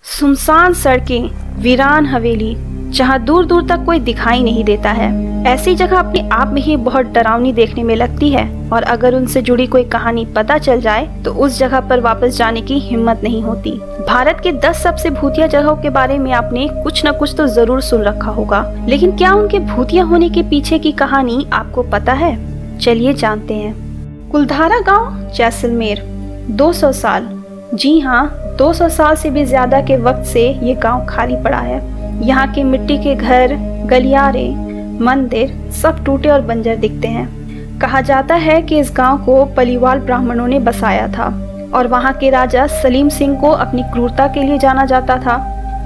सुनसान सड़कें, वीरान हवेली, जहां दूर दूर तक कोई दिखाई नहीं देता है। ऐसी जगह अपने आप में ही बहुत डरावनी देखने में लगती है और अगर उनसे जुड़ी कोई कहानी पता चल जाए तो उस जगह पर वापस जाने की हिम्मत नहीं होती। भारत के 10 सबसे भूतिया जगहों के बारे में आपने कुछ न कुछ तो जरूर सुन रखा होगा, लेकिन क्या उनके भूतिया होने के पीछे की कहानी आपको पता है? चलिए जानते हैं। कुलधारा गाँव, जैसलमेर। 200 साल, जी हाँ, 200 साल से भी ज्यादा के वक्त से ये गांव खाली पड़ा है। यहाँ के मिट्टी के घर, गलियारे, मंदिर सब टूटे और बंजर दिखते हैं। कहा जाता है कि इस गांव को पलीवाल ब्राह्मणों ने बसाया था और वहाँ के राजा सलीम सिंह को अपनी क्रूरता के लिए जाना जाता था।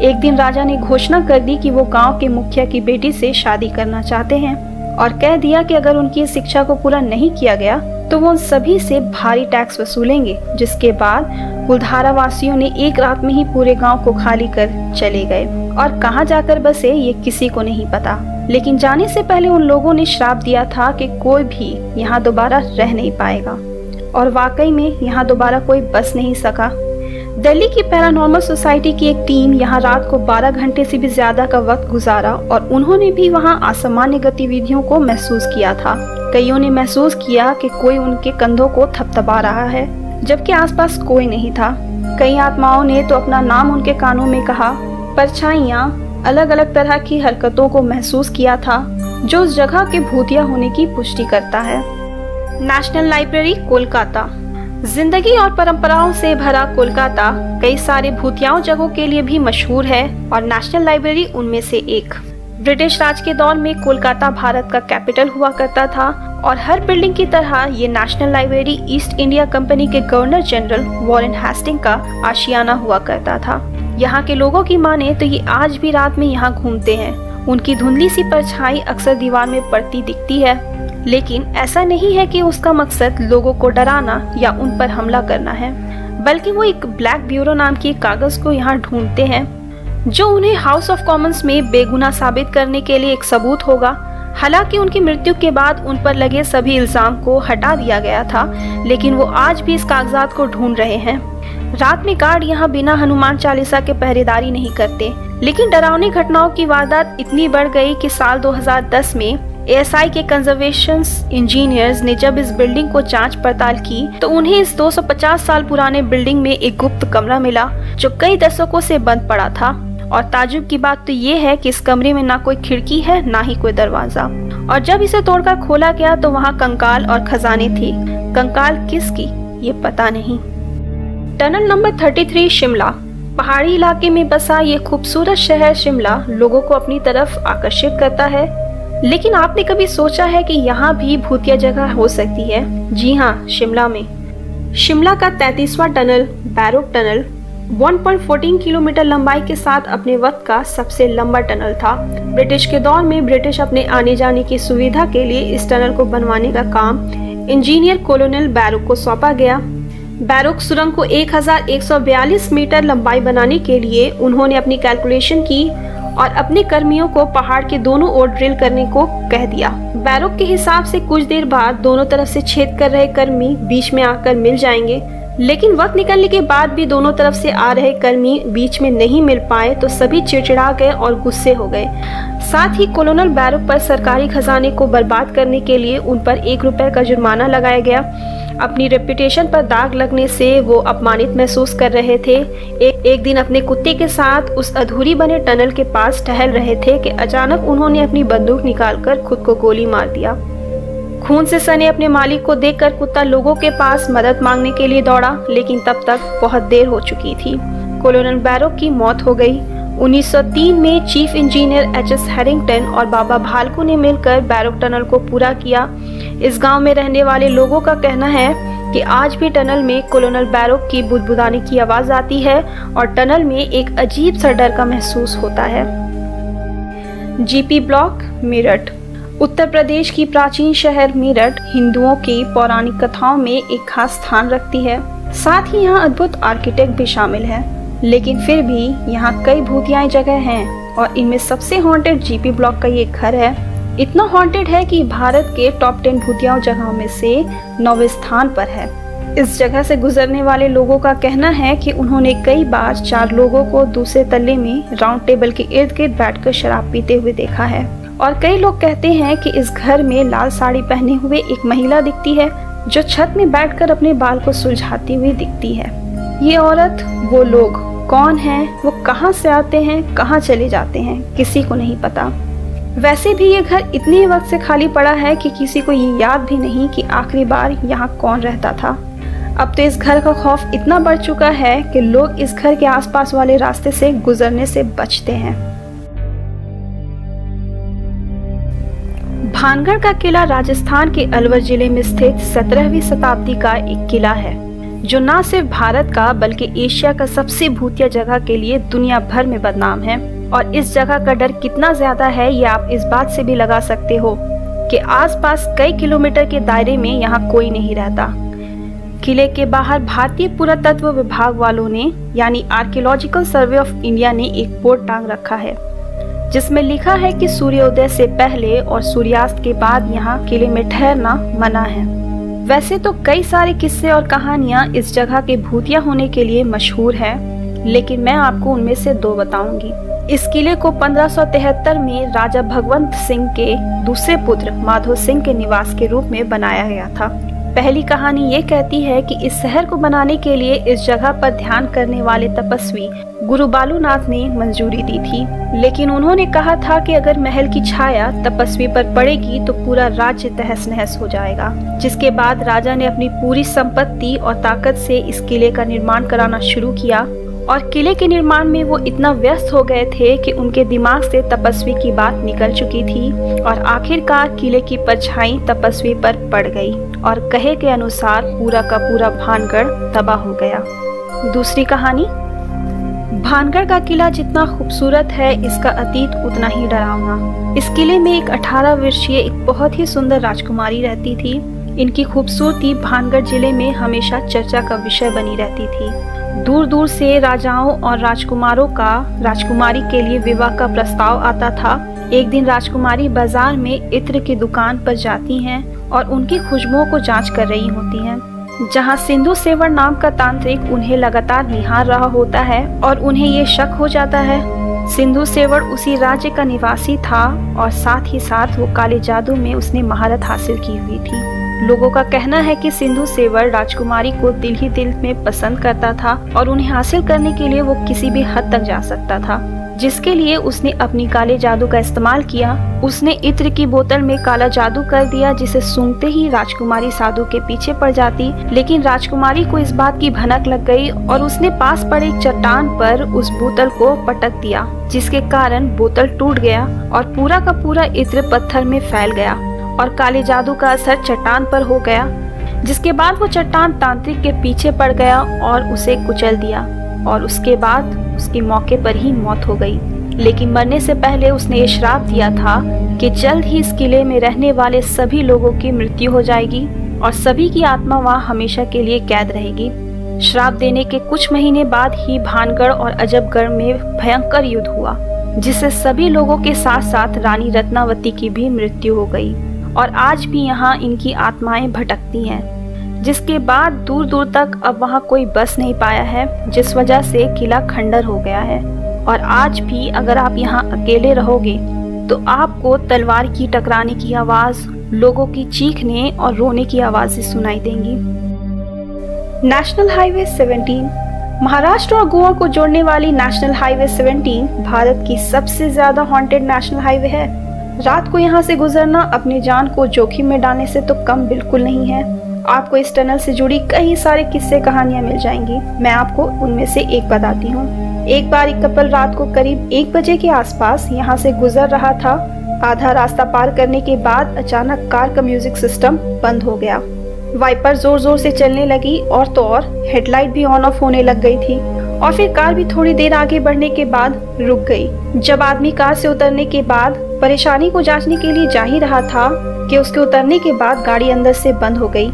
एक दिन राजा ने घोषणा कर दी कि वो गांव के मुखिया की बेटी से शादी करना चाहते हैं और कह दिया कि अगर उनकी शिक्षा को पूरा नहीं किया गया तो वो उन सभी से भारी टैक्स वसूलेंगे। जिसके बाद कुलधारा वासियों ने एक रात में ही पूरे गांव को खाली कर चले गए और कहां जाकर बसे ये किसी को नहीं पता। लेकिन जाने से पहले उन लोगों ने श्राप दिया था कि कोई भी यहाँ दोबारा रह नहीं पाएगा और वाकई में यहाँ दोबारा कोई बस नहीं सका। दिल्ली की पैरानॉर्मल सोसाइटी की एक टीम यहाँ रात को 12 घंटे से भी ज्यादा का वक्त गुजारा और उन्होंने भी वहाँ असामान्य गतिविधियों को महसूस किया था। कईयों ने महसूस किया कि कोई उनके कंधों को थपथपा रहा है जबकि आसपास कोई नहीं था। कई आत्माओं ने तो अपना नाम उनके कानों में कहा। परछाइयाँ अलग अलग तरह की हरकतों को महसूस किया था जो उस जगह के भूतिया होने की पुष्टि करता है। National library, Kolkata. जिंदगी और परंपराओं से भरा कोलकाता कई सारे भूतियाओं जगहों के लिए भी मशहूर है और नेशनल लाइब्रेरी उनमें से एक। ब्रिटिश राज के दौर में कोलकाता भारत का कैपिटल हुआ करता था और हर बिल्डिंग की तरह ये national library east India company के गवर्नर जनरल वॉरेन हेस्टिंग का आशियाना हुआ करता था। यहाँ के लोगों की माने तो ये आज भी रात में यहाँ घूमते हैं। उनकी धुंधली सी परछाई अक्सर दीवार में पड़ती दिखती है, लेकिन ऐसा नहीं है कि उसका मकसद लोगों को डराना या उन पर हमला करना है, बल्कि वो एक ब्लैक ब्यूरो नाम की कागज को यहाँ ढूंढते हैं जो उन्हें हाउस ऑफ कॉमन्स में बेगुनाह साबित करने के लिए एक सबूत होगा। हालांकि उनकी मृत्यु के बाद उन पर लगे सभी इल्जाम को हटा दिया गया था, लेकिन वो आज भी इस कागजात को ढूंढ रहे हैं। रात में गार्ड यहाँ बिना हनुमान चालीसा के पहरेदारी नहीं करते, लेकिन डरावनी घटनाओं की वारदात इतनी बढ़ गई कि साल 2010 में ASI के कंजर्वेशन इंजीनियर्स ने जब इस बिल्डिंग को जांच पड़ताल की तो उन्हें इस 250 साल पुराने बिल्डिंग में एक गुप्त कमरा मिला जो कई दशकों से बंद पड़ा था। और ताजुब की बात तो ये है कि इस कमरे में ना कोई खिड़की है ना ही कोई दरवाजा, और जब इसे तोड़कर खोला गया तो वहाँ कंकाल और खजाने थे। कंकाल किसकी ये पता नहीं। Tunnel number 33, Shimla. पहाड़ी इलाके में बसा ये खूबसूरत शहर शिमला लोगों को अपनी तरफ आकर्षित करता है, लेकिन आपने कभी सोचा है कि यहाँ भी भूतिया जगह हो सकती है? जी हाँ, शिमला में। शिमला का 33वां टनल, बैरोक टनल, 1.14 किलोमीटर लंबाई के साथ अपने वक्त का सबसे लंबा टनल था। ब्रिटिश के दौर में ब्रिटिश अपने आने जाने की सुविधा के लिए इस टनल को बनवाने का काम इंजीनियर कॉलोनल बैरोक को सौंपा गया। बैरोक सुरंग को 1142 मीटर लंबाई बनाने के लिए उन्होंने अपनी कैलकुलेशन की और अपने कर्मियों को पहाड़ के दोनों ओर ड्रिल करने को कह दिया। बैरोक के हिसाब से कुछ देर बाद दोनों तरफ से छेद कर रहे कर्मी बीच में आकर मिल जाएंगे, लेकिन वक्त निकलने के बाद भी दोनों तरफ से आ रहे कर्मी बीच में नहीं मिल पाए तो सभी चिड़चिड़ा गए और गुस्से हो गए। साथ ही कॉलोनल बैरोक पर सरकारी खजाने को बर्बाद करने के लिए उन पर 1 रुपए का जुर्माना लगाया गया। अपनी रेपुटेशन पर दाग लगने से वो अपमानित महसूस कर रहे थे। एक दिन अपने कुत्ते के साथ उस अधूरी बने टनल के पास टहल रहे थे कि अचानक उन्होंने अपनी बंदूक निकालकर खुद को गोली मार दिया। खून से सने अपने मालिक को देखकर कुत्ता लोगों के पास मदद मांगने के लिए दौड़ा, लेकिन तब तक बहुत देर हो चुकी थी। कॉलोनल बैरोक की मौत हो गई। 1903 में चीफ इंजीनियर HS हैरिंगटन और बाबा भालकू ने मिलकर बैरोक टनल को पूरा किया। इस गांव में रहने वाले लोगों का कहना है कि आज भी टनल में कॉलोनल बैरोक की बुदबुदाने की आवाज आती है और टनल में एक अजीब सा डर का महसूस होता है। GP block, Meerut. उत्तर प्रदेश की प्राचीन शहर मेरठ हिंदुओं की पौराणिक कथाओं में एक खास स्थान रखती है। साथ ही यहाँ अद्भुत आर्किटेक्ट भी शामिल है, लेकिन फिर भी यहाँ कई भूतियाई जगह हैं और इनमें सबसे हॉन्टेड GP ब्लॉक का ये घर है। इतना हॉन्टेड है कि भारत के टॉप 10 भूतिया जगहों में से 9वें स्थान पर है। इस जगह से गुजरने वाले लोगों का कहना है कि उन्होंने कई बार 4 लोगों को दूसरे तल्ले में राउंड टेबल के इर्द गिर्द बैठकर शराब पीते हुए देखा है। और कई लोग कहते हैं कि इस घर में लाल साड़ी पहने हुए एक महिला दिखती है जो छत में बैठकर अपने बाल को सुलझाती हुई दिखती है। ये औरत, वो लोग कौन हैं, वो कहाँ से आते हैं, कहाँ चले जाते हैं, किसी को नहीं पता। वैसे भी ये घर इतने वक्त से खाली पड़ा है कि किसी को ये याद भी नहीं कि आखिरी बार यहाँ कौन रहता था। अब तो इस घर का खौफ इतना बढ़ चुका है कि लोग इस घर के आसपास वाले रास्ते से गुजरने से बचते हैं। भानगढ़ का किला राजस्थान के अलवर जिले में स्थित 17वीं शताब्दी का एक किला है जो न सिर्फ भारत का बल्कि एशिया का सबसे भूतिया जगह के लिए दुनिया भर में बदनाम है। और इस जगह का डर कितना ज्यादा है ये आप इस बात से भी लगा सकते हो कि आसपास कई किलोमीटर के दायरे में यहाँ कोई नहीं रहता। किले के बाहर भारतीय पुरातत्व विभाग वालों ने यानी आर्कियोलॉजिकल सर्वे ऑफ इंडिया ने एक बोर्ड टांग रखा है जिसमें लिखा है कि सूर्योदय से पहले और सूर्यास्त के बाद यहाँ किले में ठहरना मना है। वैसे तो कई सारे किस्से और कहानियां इस जगह के भूतिया होने के लिए मशहूर है, लेकिन मैं आपको उनमें से 2 बताऊंगी। इस किले को 1573 में राजा भगवंत सिंह के दूसरे पुत्र माधो सिंह के निवास के रूप में बनाया गया था। पहली कहानी ये कहती है कि इस शहर को बनाने के लिए इस जगह पर ध्यान करने वाले तपस्वी गुरु बालूनाथ ने मंजूरी दी थी, लेकिन उन्होंने कहा था कि अगर महल की छाया तपस्वी पर पड़ेगी तो पूरा राज्य तहस नहस हो जाएगा। जिसके बाद राजा ने अपनी पूरी संपत्ति और ताकत से इस किले का निर्माण कराना शुरू किया और किले के निर्माण में वो इतना व्यस्त हो गए थे कि उनके दिमाग से तपस्वी की बात निकल चुकी थी और आखिरकार किले की परछाई तपस्वी पर पड़ गई और कहे के अनुसार पूरा का पूरा भानगढ़ तबाह हो गया। दूसरी कहानी, भानगढ़ का किला जितना खूबसूरत है इसका अतीत उतना ही डरावना। इस किले में एक 18 वर्षीय एक बहुत ही सुंदर राजकुमारी रहती थी। इनकी खूबसूरती भानगढ़ जिले में हमेशा चर्चा का विषय बनी रहती थी। दूर दूर से राजाओं और राजकुमारों का राजकुमारी के लिए विवाह का प्रस्ताव आता था। एक दिन राजकुमारी बाजार में इत्र की दुकान पर जाती हैं और उनकी खुशबुओं को जांच कर रही होती हैं, जहां सिंधु सेवर नाम का तांत्रिक उन्हें लगातार निहार रहा होता है और उन्हें ये शक हो जाता है सिंधु सेवर उसी राज्य का निवासी था और साथ ही साथ वो काले जादू में उसने महारत हासिल की हुई थी। लोगों का कहना है कि सिंधु सेवर राजकुमारी को दिल ही दिल में पसंद करता था और उन्हें हासिल करने के लिए वो किसी भी हद तक जा सकता था, जिसके लिए उसने अपनी काले जादू का इस्तेमाल किया। उसने इत्र की बोतल में काला जादू कर दिया जिसे सूंघते ही राजकुमारी साधु के पीछे पड़ जाती, लेकिन राजकुमारी को इस बात की भनक लग गई और उसने पास पड़े चट्टान पर उस बोतल को पटक दिया, जिसके कारण बोतल टूट गया और पूरा का पूरा इत्र पत्थर में फैल गया और काले जादू का असर चट्टान पर हो गया, जिसके बाद वो चट्टान तांत्रिक के पीछे पड़ गया और उसे कुचल दिया और उसके बाद उसके मौके पर ही मौत हो गई। लेकिन मरने से पहले उसने ये श्राप दिया था कि जल्द ही इस किले में रहने वाले सभी लोगों की मृत्यु हो जाएगी और सभी की आत्मा वहाँ हमेशा के लिए कैद रहेगी। श्राप देने के कुछ महीने बाद ही भानगढ़ और अजबगढ़ में भयंकर युद्ध हुआ, जिससे सभी लोगों के साथ साथ रानी रत्नावती की भी मृत्यु हो गई और आज भी यहाँ इनकी आत्माएं भटकती हैं, जिसके बाद दूर दूर तक अब वहाँ कोई बस नहीं पाया है, जिस वजह से किला खंडर हो गया है। और आज भी अगर आप यहाँ अकेले रहोगे तो आपको तलवार की टकराने की आवाज, लोगों की चीखने और रोने की आवाजें सुनाई देंगी। नेशनल हाईवे 17 महाराष्ट्र और गोवा को जोड़ने वाली नेशनल हाईवे 17 भारत की सबसे ज्यादा हॉन्टेड नेशनल हाईवे है। रात को यहाँ से गुजरना अपनी जान को जोखिम में डालने से तो कम बिल्कुल नहीं है। आपको इस टनल से जुड़ी कई सारे किस्से कहानियां मिल जाएंगी। मैं आपको उनमें से एक बताती हूँ। एक बार एक कपल रात को करीब 1 बजे के आसपास यहाँ से गुजर रहा था। आधा रास्ता पार करने के बाद अचानक कार का म्यूजिक सिस्टम बंद हो गया। वाइपर जोर जोर से चलने लगी और तो और हेडलाइट भी ऑन ऑफ होने लग गई थी और फिर कार भी थोड़ी देर आगे बढ़ने के बाद रुक गई। जब आदमी कार से उतरने के बाद परेशानी को जांचने के लिए जा ही रहा था कि उसके उतरने के बाद गाड़ी अंदर से बंद हो गई।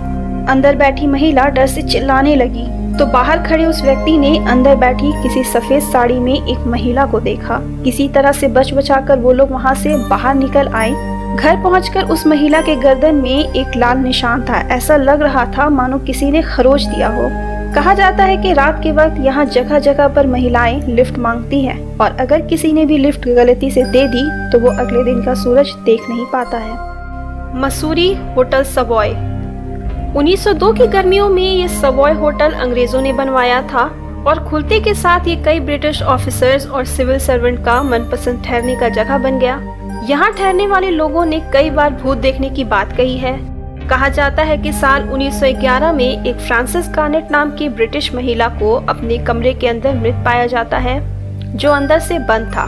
अंदर बैठी महिला डर से चिल्लाने लगी तो बाहर खड़े उस व्यक्ति ने अंदर बैठी किसी सफेद साड़ी में एक महिला को देखा। किसी तरह से बच बचाकर वो लोग वहाँ से बाहर निकल आए घर पहुंचकर उस महिला के गर्दन में एक लाल निशान था। ऐसा लग रहा था मानो किसी ने खरोच दिया हो। कहा जाता है कि रात के वक्त यहाँ जगह जगह पर महिलाएं लिफ्ट मांगती हैं और अगर किसी ने भी लिफ्ट गलती से दे दी तो वो अगले दिन का सूरज देख नहीं पाता है। Mussoorie hotel Savoy. 1902 की गर्मियों में ये सवॉय होटल अंग्रेजों ने बनवाया था और खुलते के साथ ये कई ब्रिटिश ऑफिसर्स और सिविल सर्वेंट का मनपसंद ठहरने का जगह बन गया। यहाँ ठहरने वाले लोगों ने कई बार भूत देखने की बात कही है। कहा जाता है कि साल 1911 में एक फ्रांसिस गार्नेट नाम की ब्रिटिश महिला को अपने कमरे के अंदर मृत पाया जाता है, जो अंदर से बंद था,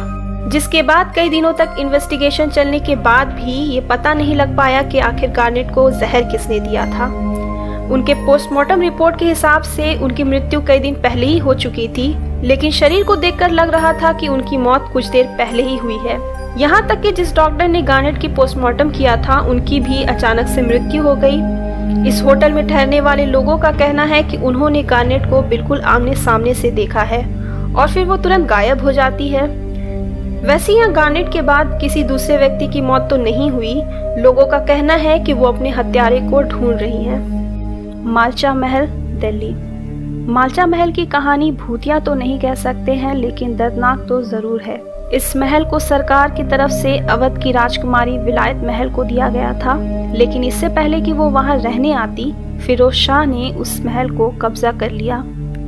जिसके बाद कई दिनों तक इन्वेस्टिगेशन चलने के बाद भी ये पता नहीं लग पाया कि आखिर गार्नेट को जहर किसने दिया था। उनके पोस्टमार्टम रिपोर्ट के हिसाब से उनकी मृत्यु कई दिन पहले ही हो चुकी थी, लेकिन शरीर को देखकर लग रहा था कि उनकी मौत कुछ देर पहले ही हुई है। यहाँ तक कि जिस डॉक्टर ने गार्नेट की पोस्टमार्टम किया था उनकी भी अचानक से मृत्यु हो गई। इस होटल में ठहरने वाले लोगों का कहना है कि उन्होंने गार्नेट को बिल्कुल आमने सामने से देखा है और फिर वो तुरंत गायब हो जाती है। वैसे यहाँ गार्नेट के बाद किसी दूसरे व्यक्ति की मौत तो नहीं हुई। लोगों का कहना है कि वो अपने हत्यारे को ढूंढ रही हैं। मालचा महल, दिल्ली। मालचा महल की कहानी भूतिया तो नहीं कह सकते हैं, लेकिन दर्दनाक तो जरूर है। इस महल को सरकार की तरफ से अवध की राजकुमारी विलायत महल को दिया गया था, लेकिन इससे पहले कि वो वहां रहने आती, फिरोज शाह ने उस महल को कब्जा कर लिया।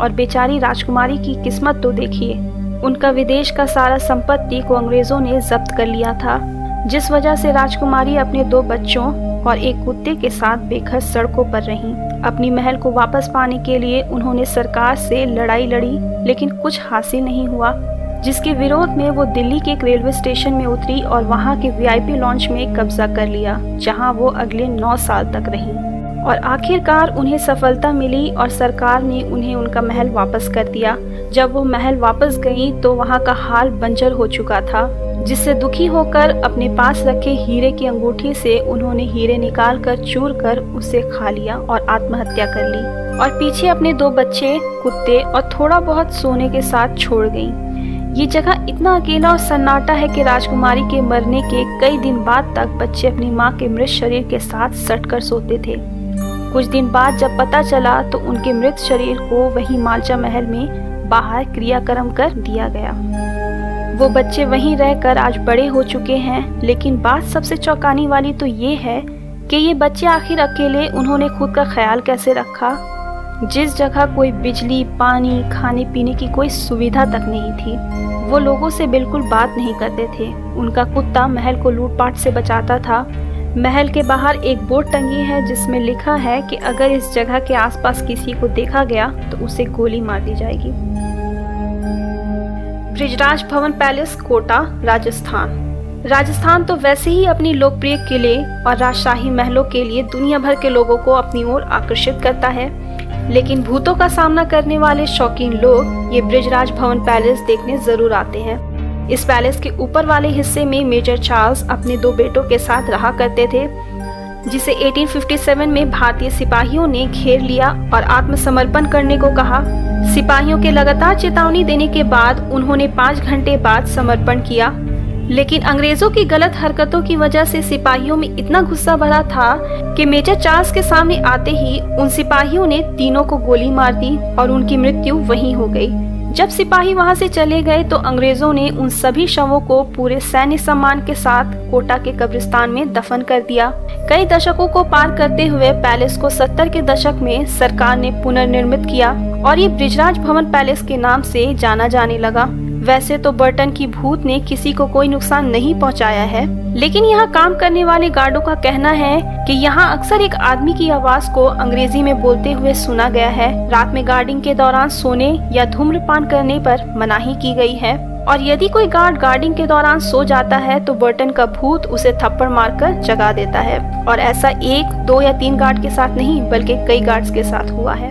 और बेचारी राजकुमारी की किस्मत तो देखिए, उनका विदेश का सारा संपत्ति को अंग्रेजों ने जब्त कर लिया था, जिस वजह से राजकुमारी अपने 2 बच्चों और एक कुत्ते के साथ बेघर सड़कों पर रहीं। अपनी महल को वापस पाने के लिए उन्होंने सरकार से लड़ाई लड़ी, लेकिन कुछ हासिल नहीं हुआ, जिसके विरोध में वो दिल्ली के एक रेलवे स्टेशन में उतरी और वहां के वीआईपी लॉन्च में कब्जा कर लिया, जहां वो अगले 9 साल तक रहीं। और आखिरकार उन्हें सफलता मिली और सरकार ने उन्हें उनका महल वापस कर दिया। जब वो महल वापस गई तो वहां का हाल बंजर हो चुका था, जिससे दुखी होकर अपने पास रखे हीरे की अंगूठी से उन्होंने हीरे निकालकर चूर कर उसे खा लिया और आत्महत्या कर ली और पीछे अपने 2 बच्चे, कुत्ते और थोड़ा बहुत सोने के साथ छोड़ गईं। ये जगह इतना अकेला और सन्नाटा है कि राजकुमारी के मरने के कई दिन बाद तक बच्चे अपनी माँ के मृत शरीर के साथ सटकर सोते थे। कुछ दिन बाद जब पता चला तो उनके मृत शरीर को वहीं मालचा महल में बाहर क्रियाक्रम कर दिया गया। वो बच्चे वहीं रहकर आज बड़े हो चुके हैं, लेकिन बात सबसे चौंकाने वाली तो ये है कि ये बच्चे आखिर अकेले उन्होंने खुद का ख्याल कैसे रखा, जिस जगह कोई बिजली, पानी, खाने पीने की कोई सुविधा तक नहीं थी। वो लोगों से बिल्कुल बात नहीं करते थे। उनका कुत्ता महल को लूटपाट से बचाता था। महल के बाहर एक बोर्ड टंगी है जिसमें लिखा है कि अगर इस जगह के आसपास किसी को देखा गया तो उसे गोली मार दी जाएगी। ब्रिजराज भवन पैलेस, कोटा, राजस्थान। राजस्थान तो वैसे ही अपनी लोकप्रिय किले और राजशाही महलों के लिए दुनिया भर के लोगों को अपनी ओर आकर्षित करता है, लेकिन भूतों का सामना करने वाले शौकीन लोग ये ब्रिजराज भवन पैलेस देखने जरूर आते हैं। इस पैलेस के ऊपर वाले हिस्से में मेजर चार्ल्स अपने 2 बेटों के साथ रहा करते थे, जिसे 1857 में भारतीय सिपाहियों ने घेर लिया और आत्मसमर्पण करने को कहा। सिपाहियों के लगातार चेतावनी देने के बाद उन्होंने 5 घंटे बाद समर्पण किया, लेकिन अंग्रेजों की गलत हरकतों की वजह से सिपाहियों में इतना गुस्सा भरा था कि मेजर चार्ल्स के सामने आते ही उन सिपाहियों ने तीनों को गोली मार दी और उनकी मृत्यु वहीं हो गई। जब सिपाही वहां से चले गए तो अंग्रेजों ने उन सभी शवों को पूरे सैन्य सम्मान के साथ कोटा के कब्रिस्तान में दफन कर दिया। कई दशकों को पार करते हुए पैलेस को 70 के दशक में सरकार ने पुनर्निर्मित किया और ये ब्रिजराज भवन पैलेस के नाम से जाना जाने लगा। वैसे तो बर्टन की भूत ने किसी को कोई नुकसान नहीं पहुंचाया है, लेकिन यहाँ काम करने वाले गार्डों का कहना है कि यहाँ अक्सर एक आदमी की आवाज को अंग्रेजी में बोलते हुए सुना गया है। रात में गार्डिंग के दौरान सोने या धूम्रपान करने पर मनाही की गई है और यदि कोई गार्ड गार्डिंग के दौरान सो जाता है तो बर्टन का भूत उसे थप्पड़ मारकर जगा देता है। और ऐसा 1, 2 या 3 गार्ड के साथ नहीं बल्कि कई गार्ड्स के साथ हुआ है।